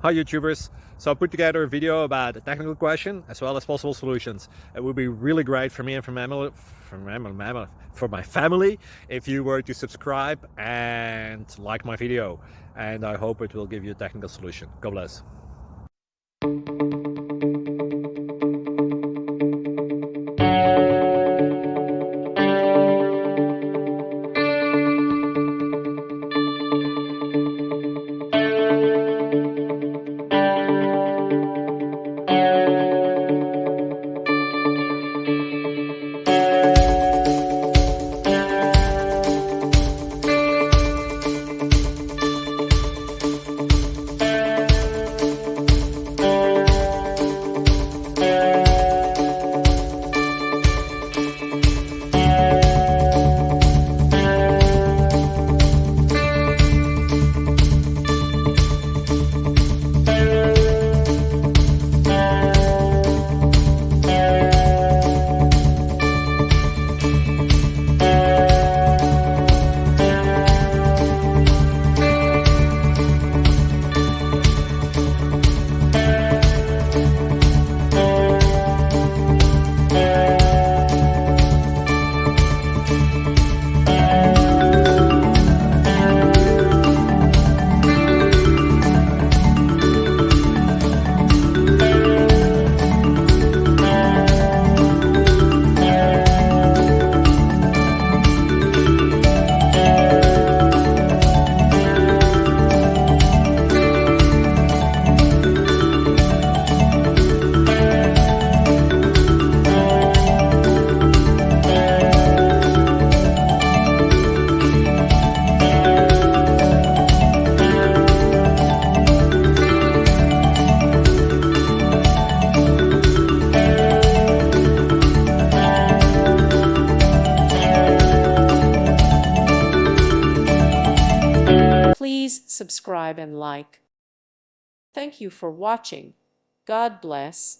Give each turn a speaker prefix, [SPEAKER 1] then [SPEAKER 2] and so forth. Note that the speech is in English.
[SPEAKER 1] Hi YouTubers. So I put together a video about a technical question as well as possible solutions. It would be really great for me and for my family if you were to subscribe and like my video, and I hope it will give you a technical solution. God bless.
[SPEAKER 2] Please subscribe and like. Thank you for watching. God bless.